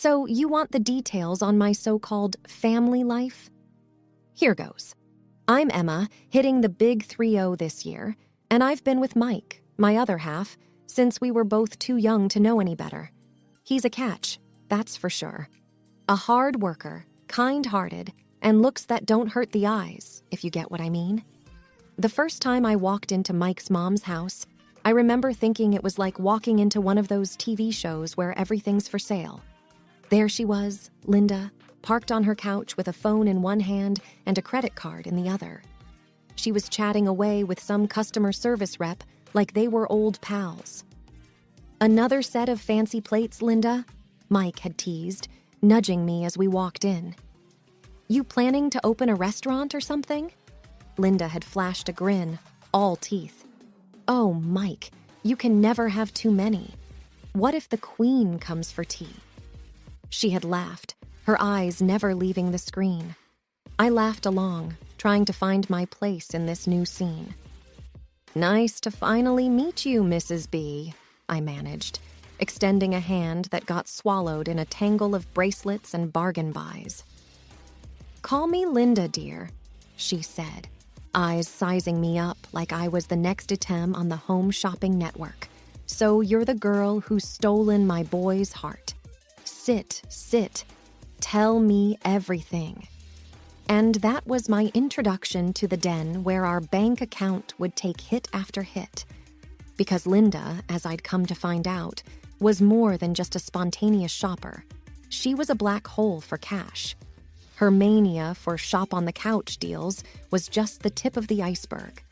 So you want the details on my so-called family life? Here goes. I'm Emma, hitting the big 3-0 this year, and I've been with Mike, my other half, since we were both too young to know any better. He's a catch, that's for sure. A hard worker, kind-hearted, and looks that don't hurt the eyes, if you get what I mean. The first time I walked into Mike's mom's house, I remember thinking it was like walking into one of those TV shows where everything's for sale. There she was, Linda, parked on her couch with a phone in one hand and a credit card in the other. She was chatting away with some customer service rep like they were old pals. "Another set of fancy plates, Linda?" Mike had teased, nudging me as we walked in. "You planning to open a restaurant or something?" Linda had flashed a grin, all teeth. "Oh, Mike, you can never have too many. What if the queen comes for tea?" She had laughed, her eyes never leaving the screen. I laughed along, trying to find my place in this new scene. "Nice to finally meet you, Mrs. B," I managed, extending a hand that got swallowed in a tangle of bracelets and bargain buys. "Call me Linda, dear," she said, eyes sizing me up like I was the next item on the home shopping network. "So you're the girl who's stolen my boy's heart. Sit. Tell me everything." And that was my introduction to the den where our bank account would take hit after hit. Because Linda, as I'd come to find out, was more than just a spontaneous shopper. She was a black hole for cash. Her mania for shop-on-the-couch deals was just the tip of the iceberg.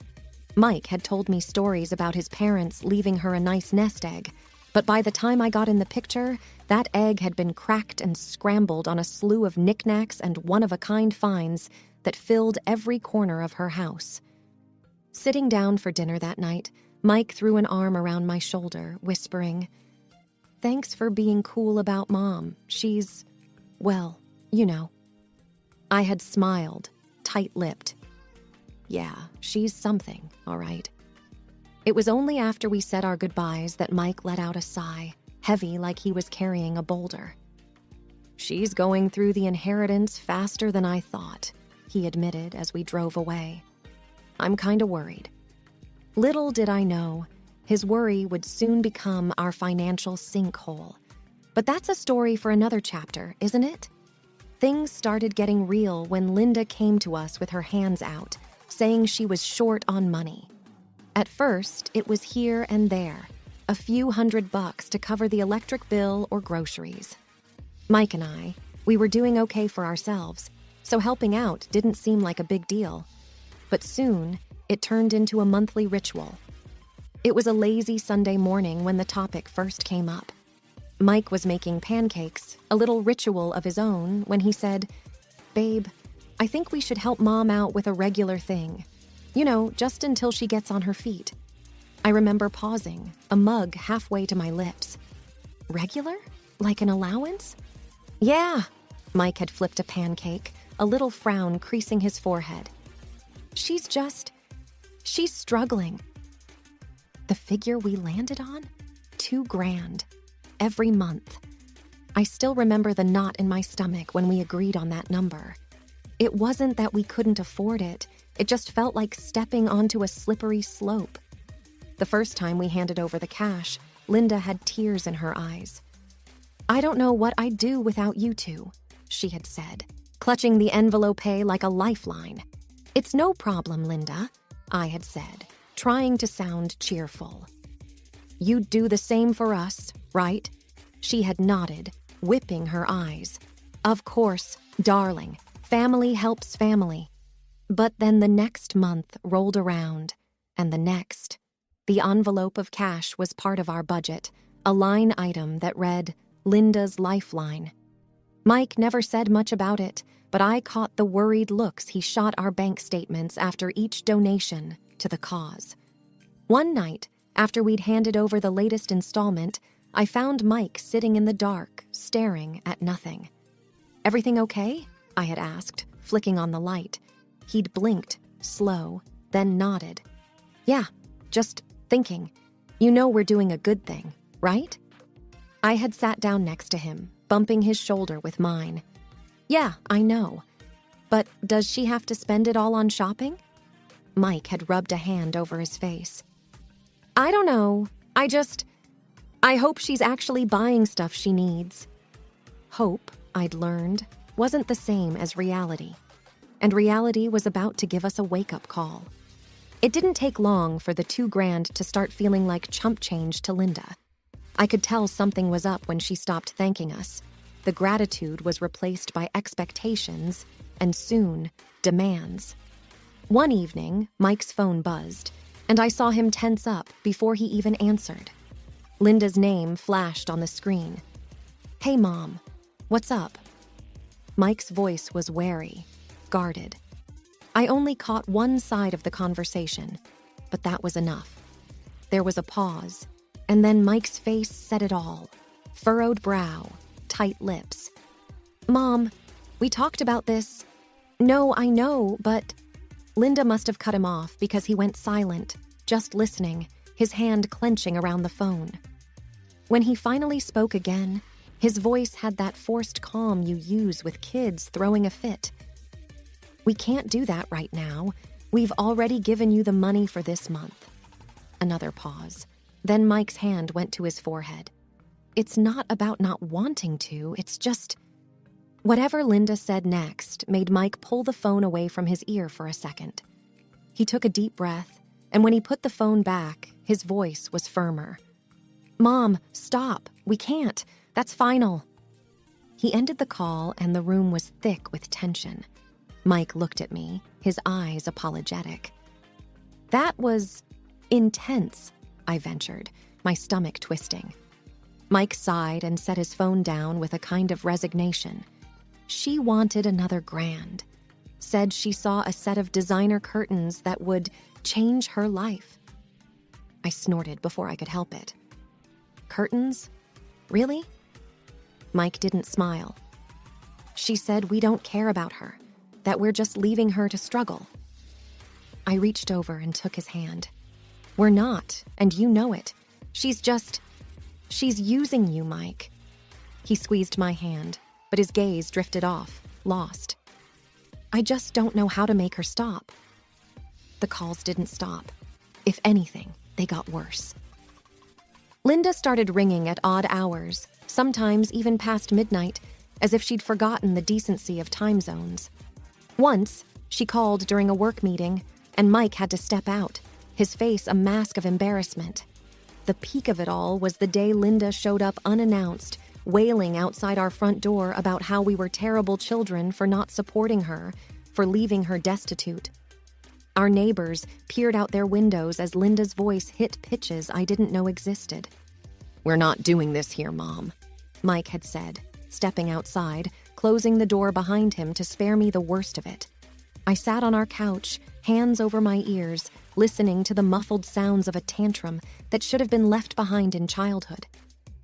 Mike had told me stories about his parents leaving her a nice nest egg, but by the time I got in the picture, that egg had been cracked and scrambled on a slew of knickknacks and one-of-a-kind finds that filled every corner of her house. Sitting down for dinner that night, Mike threw an arm around my shoulder, whispering, "Thanks for being cool about Mom. She's, well, you know." I had smiled, tight-lipped. Yeah, she's something, all right. It was only after we said our goodbyes that Mike let out a sigh, heavy like he was carrying a boulder. "She's going through the inheritance faster than I thought," he admitted as we drove away. "I'm kinda worried." Little did I know, his worry would soon become our financial sinkhole. But that's a story for another chapter, isn't it? Things started getting real when Linda came to us with her hands out, saying she was short on money. At first, it was here and there, a few $100 to cover the electric bill or groceries. Mike and I, we were doing okay for ourselves, so helping out didn't seem like a big deal. But soon, it turned into a monthly ritual. It was a lazy Sunday morning when the topic first came up. Mike was making pancakes, a little ritual of his own, when he said, "Babe, I think we should help Mom out with a regular thing. You know, just until she gets on her feet." I remember pausing, a mug halfway to my lips. "Regular? Like an allowance?" "Yeah." Mike had flipped a pancake, a little frown creasing his forehead. She's struggling." The figure we landed on? $2,000. Every month. I still remember the knot in my stomach when we agreed on that number. It wasn't that we couldn't afford it. It just felt like stepping onto a slippery slope. The first time we handed over the cash, Linda had tears in her eyes. "I don't know what I'd do without you two," she had said, clutching the envelope like a lifeline. "It's no problem, Linda," I had said, trying to sound cheerful. "You'd do the same for us, right?" She had nodded, whipping her eyes. "Of course, darling. Family helps family." But then the next month rolled around, and the next. The envelope of cash was part of our budget, a line item that read, "Linda's Lifeline." Mike never said much about it, but I caught the worried looks he shot our bank statements after each donation to the cause. One night, after we'd handed over the latest installment, I found Mike sitting in the dark, staring at nothing. "Everything okay?" I had asked, flicking on the light. He'd blinked, slow, then nodded. "Yeah, just thinking. You know we're doing a good thing, right?" I had sat down next to him, bumping his shoulder with mine. Yeah, I know. But does she have to spend it all on shopping? Mike had rubbed a hand over his face. I don't know. I hope she's actually buying stuff she needs. Hope, I'd learned, wasn't the same as reality. And reality was about to give us a wake-up call. It didn't take long for the $2,000 to start feeling like chump change to Linda. I could tell something was up when she stopped thanking us. The gratitude was replaced by expectations, and soon, demands. One evening, Mike's phone buzzed, and I saw him tense up before he even answered. Linda's name flashed on the screen. Hey, Mom, what's up? Mike's voice was wary, guarded. I only caught one side of the conversation, but that was enough. There was a pause, and then Mike's face said it all. Furrowed brow, tight lips. Mom, we talked about this. No, I know, but... Linda must have cut him off because he went silent, just listening, his hand clenching around the phone. When he finally spoke again, his voice had that forced calm you use with kids throwing a fit. We can't do that right now. We've already given you the money for this month. Another pause. Then Mike's hand went to his forehead. It's not about not wanting to, it's just... Whatever Linda said next made Mike pull the phone away from his ear for a second. He took a deep breath, and when he put the phone back, his voice was firmer. Mom, stop. We can't. That's final. He ended the call, and the room was thick with tension. Mike looked at me, his eyes apologetic. That was intense, I ventured, my stomach twisting. Mike sighed and set his phone down with a kind of resignation. She wanted another $1,000. Said she saw a set of designer curtains that would change her life. I snorted before I could help it. Curtains? Really? Mike didn't smile. She said we don't care about her, that we're just leaving her to struggle. I reached over and took his hand. We're not, and you know it. She's using you, Mike. He squeezed my hand, but his gaze drifted off, lost. I just don't know how to make her stop. The calls didn't stop. If anything, they got worse. Linda started ringing at odd hours, sometimes even past midnight, as if she'd forgotten the decency of time zones. Once, she called during a work meeting, and Mike had to step out, his face a mask of embarrassment. The peak of it all was the day Linda showed up unannounced, wailing outside our front door about how we were terrible children for not supporting her, for leaving her destitute. Our neighbors peered out their windows as Linda's voice hit pitches I didn't know existed. We're not doing this here, Mom, Mike had said, stepping outside, closing the door behind him to spare me the worst of it. I sat on our couch, hands over my ears, listening to the muffled sounds of a tantrum that should have been left behind in childhood.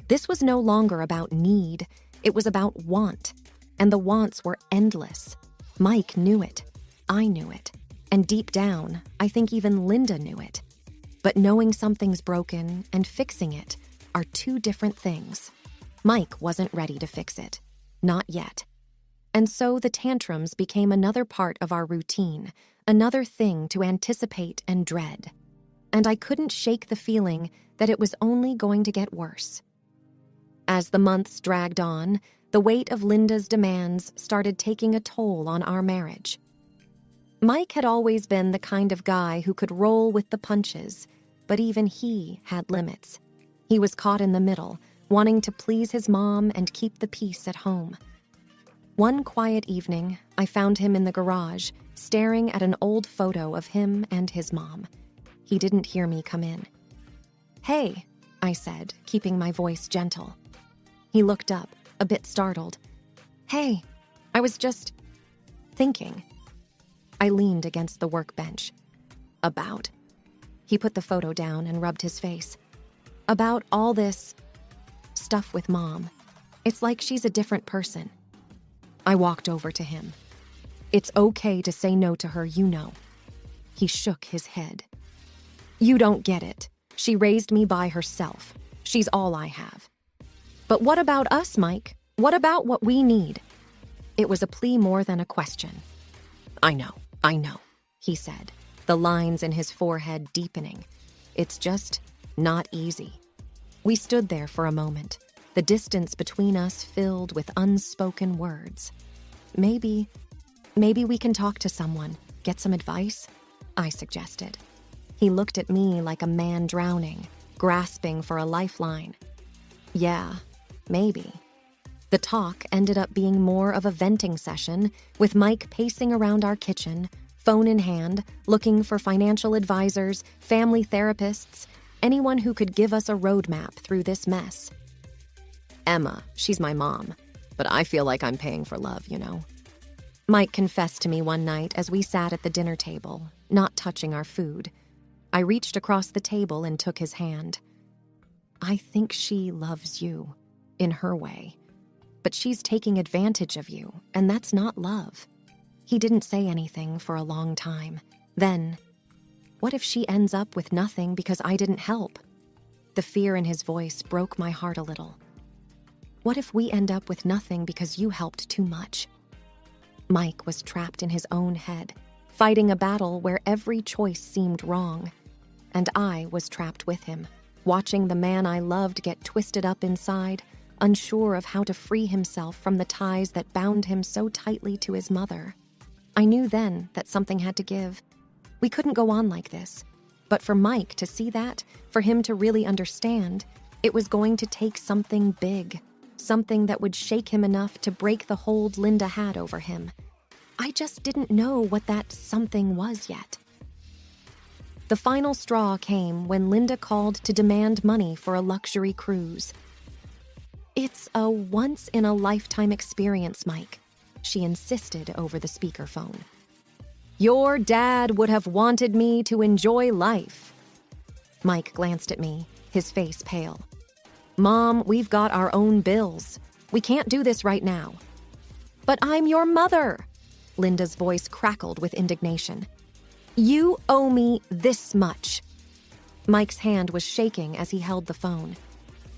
This was no longer about need, it was about want, and the wants were endless. Mike knew it, I knew it, and deep down, I think even Linda knew it. But knowing something's broken and fixing it are two different things. Mike wasn't ready to fix it, not yet. And so the tantrums became another part of our routine, another thing to anticipate and dread. And I couldn't shake the feeling that it was only going to get worse. As the months dragged on, the weight of Linda's demands started taking a toll on our marriage. Mike had always been the kind of guy who could roll with the punches, but even he had limits. He was caught in the middle, wanting to please his mom and keep the peace at home. One quiet evening, I found him in the garage, staring at an old photo of him and his mom. He didn't hear me come in. Hey, I said, keeping my voice gentle. He looked up, a bit startled. Hey, I was just thinking. I leaned against the workbench. About? He put the photo down and rubbed his face. About all this stuff with Mom. It's like she's a different person. I walked over to him. It's okay to say no to her, you know. He shook his head. You don't get it. She raised me by herself. She's all I have. But what about us, Mike? What about what we need? It was a plea more than a question. I know, he said, the lines in his forehead deepening. It's just not easy. We stood there for a moment, the distance between us filled with unspoken words. Maybe we can talk to someone, get some advice, I suggested. He looked at me like a man drowning, grasping for a lifeline. Yeah, maybe. The talk ended up being more of a venting session, with Mike pacing around our kitchen, phone in hand, looking for financial advisors, family therapists, anyone who could give us a roadmap through this mess. Emma, she's my mom, but I feel like I'm paying for love, you know? Mike confessed to me one night as we sat at the dinner table, not touching our food. I reached across the table and took his hand. I think she loves you, in her way. But she's taking advantage of you, and that's not love. He didn't say anything for a long time. Then, what if she ends up with nothing because I didn't help? The fear in his voice broke my heart a little. What if we end up with nothing because you helped too much? Mike was trapped in his own head, fighting a battle where every choice seemed wrong. And I was trapped with him, watching the man I loved get twisted up inside, unsure of how to free himself from the ties that bound him so tightly to his mother. I knew then that something had to give. We couldn't go on like this. But for Mike to see that, for him to really understand, it was going to take something big, something that would shake him enough to break the hold Linda had over him. I just didn't know what that something was yet. The final straw came when Linda called to demand money for a luxury cruise. It's a once-in-a-lifetime experience, Mike, she insisted over the speakerphone. Your dad would have wanted me to enjoy life. Mike glanced at me, his face pale. Mom, we've got our own bills. We can't do this right now. But I'm your mother, Linda's voice crackled with indignation. You owe me this much. Mike's hand was shaking as he held the phone.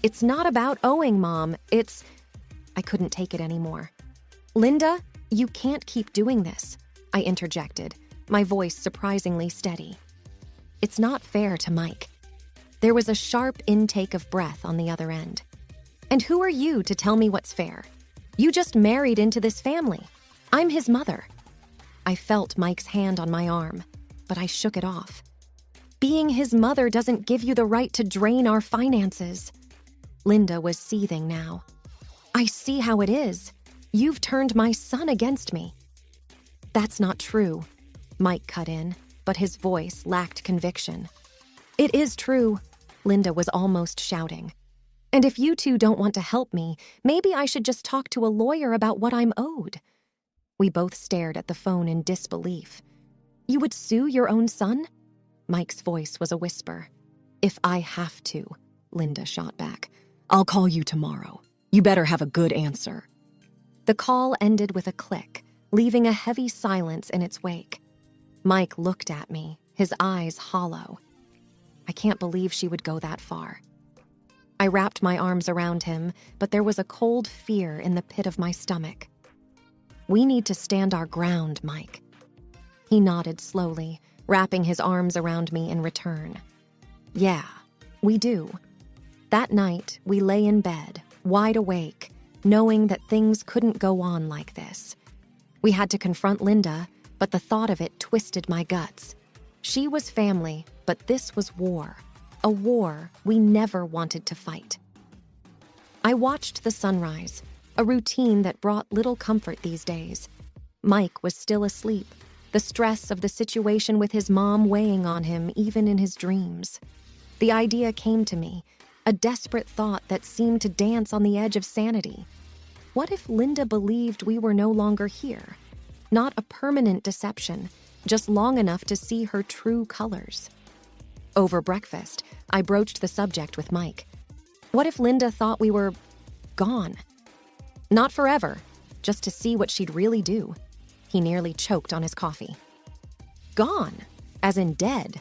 It's not about owing, Mom. I couldn't take it anymore. Linda, you can't keep doing this, I interjected, my voice surprisingly steady. It's not fair to Mike. There was a sharp intake of breath on the other end. And who are you to tell me what's fair? You just married into this family. I'm his mother. I felt Mike's hand on my arm, but I shook it off. Being his mother doesn't give you the right to drain our finances. Linda was seething now. I see how it is. You've turned my son against me. That's not true, Mike cut in, but his voice lacked conviction. It is true, Linda was almost shouting. And if you two don't want to help me, maybe I should just talk to a lawyer about what I'm owed. We both stared at the phone in disbelief. You would sue your own son? Mike's voice was a whisper. If I have to, Linda shot back. I'll call you tomorrow. You better have a good answer. The call ended with a click, leaving a heavy silence in its wake. Mike looked at me, his eyes hollow. I can't believe she would go that far. I wrapped my arms around him, but there was a cold fear in the pit of my stomach. We need to stand our ground, Mike. He nodded slowly, wrapping his arms around me in return. Yeah, we do. That night, we lay in bed, wide awake, knowing that things couldn't go on like this. We had to confront Linda, but the thought of it twisted my guts. She was family, but this was war. A war we never wanted to fight. I watched the sunrise, a routine that brought little comfort these days. Mike was still asleep, the stress of the situation with his mom weighing on him even in his dreams. The idea came to me, a desperate thought that seemed to dance on the edge of sanity. What if Linda believed we were no longer here? Not a permanent deception, just long enough to see her true colors. Over breakfast, I broached the subject with Mike. What if Linda thought we were gone? Not forever, just to see what she'd really do. He nearly choked on his coffee. Gone, as in dead.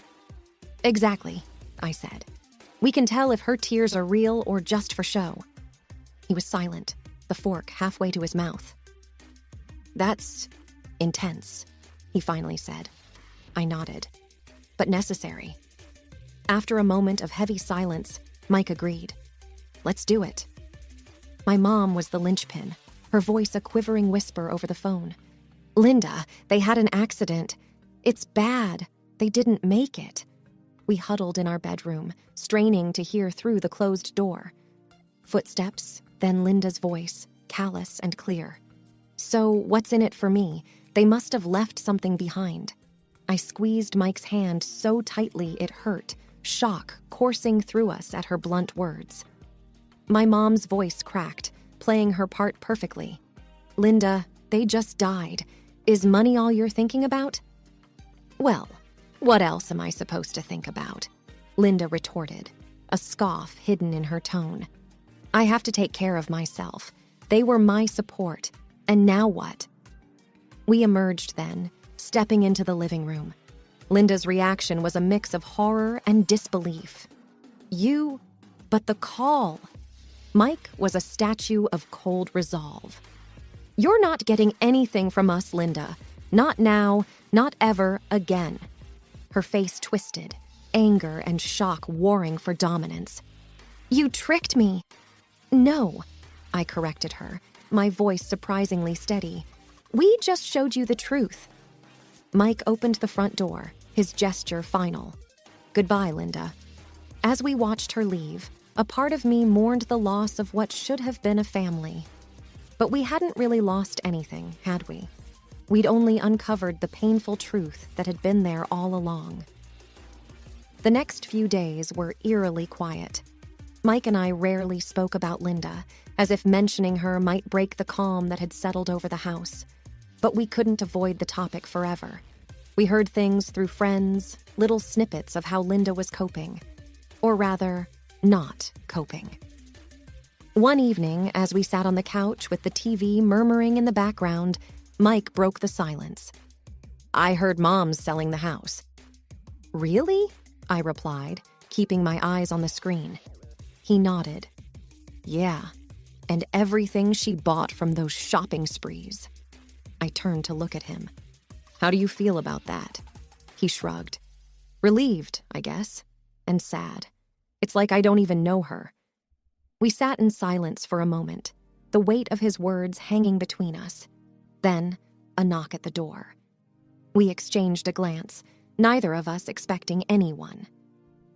Exactly, I said. We can tell if her tears are real or just for show. He was silent, the the fork halfway to his mouth. "That's intense," he finally said. I nodded. "But necessary." After a moment of heavy silence, Mike agreed. "Let's do it." My mom was the linchpin, her voice a quivering whisper over the phone. "Linda, they had an accident. It's bad. They didn't make it." We huddled in our bedroom, straining to hear through the closed door. Footsteps, then Linda's voice, callous and clear. "So what's in it for me? They must have left something behind." I squeezed Mike's hand so tightly it hurt, shock coursing through us at her blunt words. My mom's voice cracked, playing her part perfectly. "Linda, they just died. Is money all you're thinking about?" "Well, what else am I supposed to think about?" Linda retorted, a scoff hidden in her tone. "I have to take care of myself. They were my support. And now what?" We emerged then, stepping into the living room. Linda's reaction was a mix of horror and disbelief. But the call." Mike was a statue of cold resolve. "You're not getting anything from us, Linda. Not now, not ever again." Her face twisted, anger and shock warring for dominance. "You tricked me." "No," I corrected her, my voice surprisingly steady. "We just showed you the truth." Mike opened the front door, his gesture final. "Goodbye, Linda." As we watched her leave, a part of me mourned the loss of what should have been a family. But we hadn't really lost anything, had we? We'd only uncovered the painful truth that had been there all along. The next few days were eerily quiet. Mike and I rarely spoke about Linda, as if mentioning her might break the calm that had settled over the house. But we couldn't avoid the topic forever. We heard things through friends, little snippets of how Linda was coping. Or rather, not coping. One evening, as we sat on the couch with the TV murmuring in the background, Mike broke the silence. "I heard Mom's selling the house." "Really?" I replied, keeping my eyes on the screen. He nodded. "Yeah, and everything she bought from those shopping sprees." I turned to look at him. "How do you feel about that?" He shrugged. "Relieved, I guess, and sad. It's like I don't even know her." We sat in silence for a moment, the weight of his words hanging between us. Then, a knock at the door. We exchanged a glance, neither of us expecting anyone.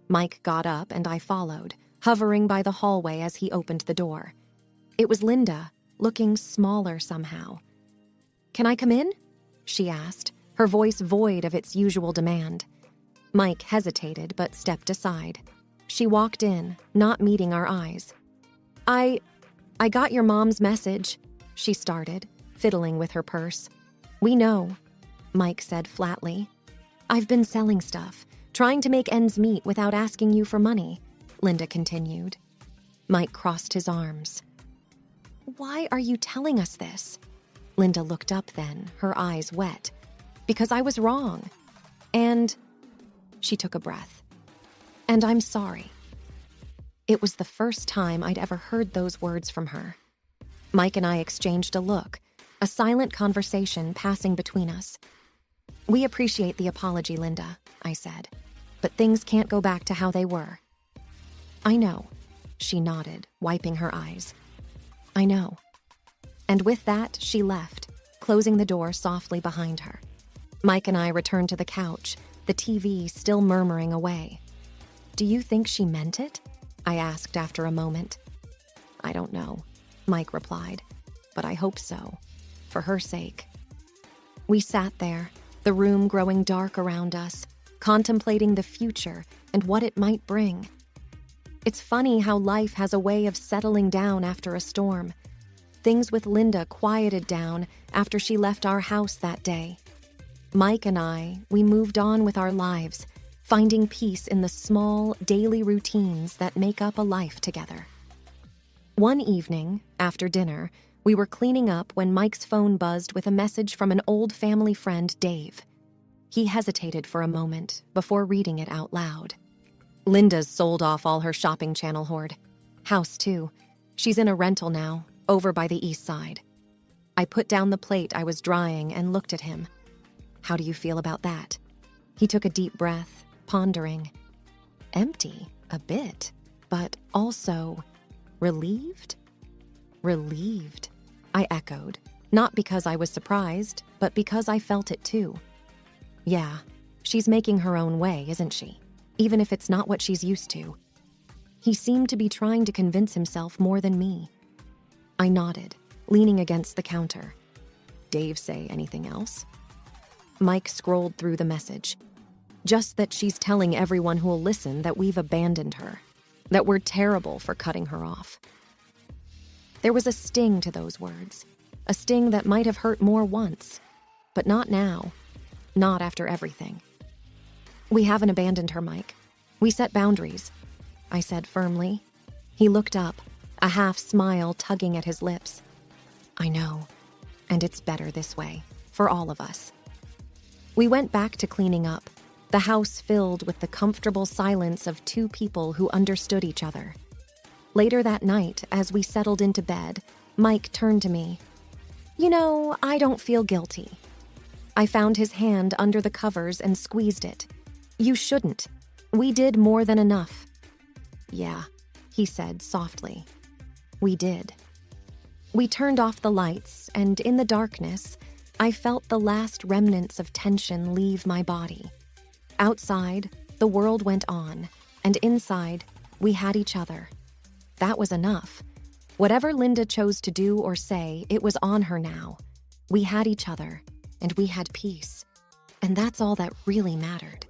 Mike got up and I followed, hovering by the hallway as he opened the door. It was Linda, looking smaller somehow. "Can I come in?" she asked, her voice void of its usual demand. Mike hesitated but stepped aside. She walked in, not meeting our eyes. I got your mom's message," she started, fiddling with her purse. "We know," Mike said flatly. "I've been selling stuff, trying to make ends meet without asking you for money," Linda continued. Mike crossed his arms. "Why are you telling us this?" Linda looked up then, her eyes wet. "Because I was wrong. And..." She took a breath. "And I'm sorry." It was the first time I'd ever heard those words from her. Mike and I exchanged a look, a silent conversation passing between us. "We appreciate the apology, Linda," I said, "but things can't go back to how they were." "I know," she nodded, wiping her eyes. "I know." And with that, she left, closing the door softly behind her. Mike and I returned to the couch, the TV still murmuring away. "Do you think she meant it?" I asked after a moment. "I don't know," Mike replied, "but I hope so, for her sake." We sat there, the room growing dark around us, contemplating the future and what it might bring. It's funny how life has a way of settling down after a storm. Things with Linda quieted down after she left our house that day. Mike and I, we moved on with our lives, finding peace in the small, daily routines that make up a life together. One evening, after dinner, we were cleaning up when Mike's phone buzzed with a message from an old family friend, Dave. He hesitated for a moment before reading it out loud. "Linda's sold off all her shopping channel hoard. House, too. She's in a rental now. over by the east side. I put down the plate I was drying and looked at him. How do you feel about that? He took a deep breath, pondering. Empty, a bit, but also relieved? Relieved, I echoed, not because I was surprised, but because I felt it too. Yeah, she's making her own way, isn't she? Even if it's not what she's used to. He seemed to be trying to convince himself more than me. I nodded, leaning against the counter. Dave say anything else? Mike scrolled through the message. Just that she's telling everyone who'll listen that we've abandoned her, that we're terrible for cutting her off. There was a sting to those words, a sting that might have hurt more once, but not now, not after everything. We haven't abandoned her, Mike. We set boundaries, I said firmly. He looked up, a half smile tugging at his lips. I know, and it's better this way, for all of us. We went back to cleaning up, the house filled with the comfortable silence of two people who understood each other. Later that night, as we settled into bed, Mike turned to me. You know, I don't feel guilty. I found his hand under the covers and squeezed it. You shouldn't. We did more than enough. Yeah, he said softly. We did. We turned off the lights, and in the darkness, I felt the last remnants of tension leave my body. Outside, the world went on, and inside, we had each other. That was enough. Whatever Linda chose to do or say, it was on her now. We had each other, and we had peace. And that's all that really mattered.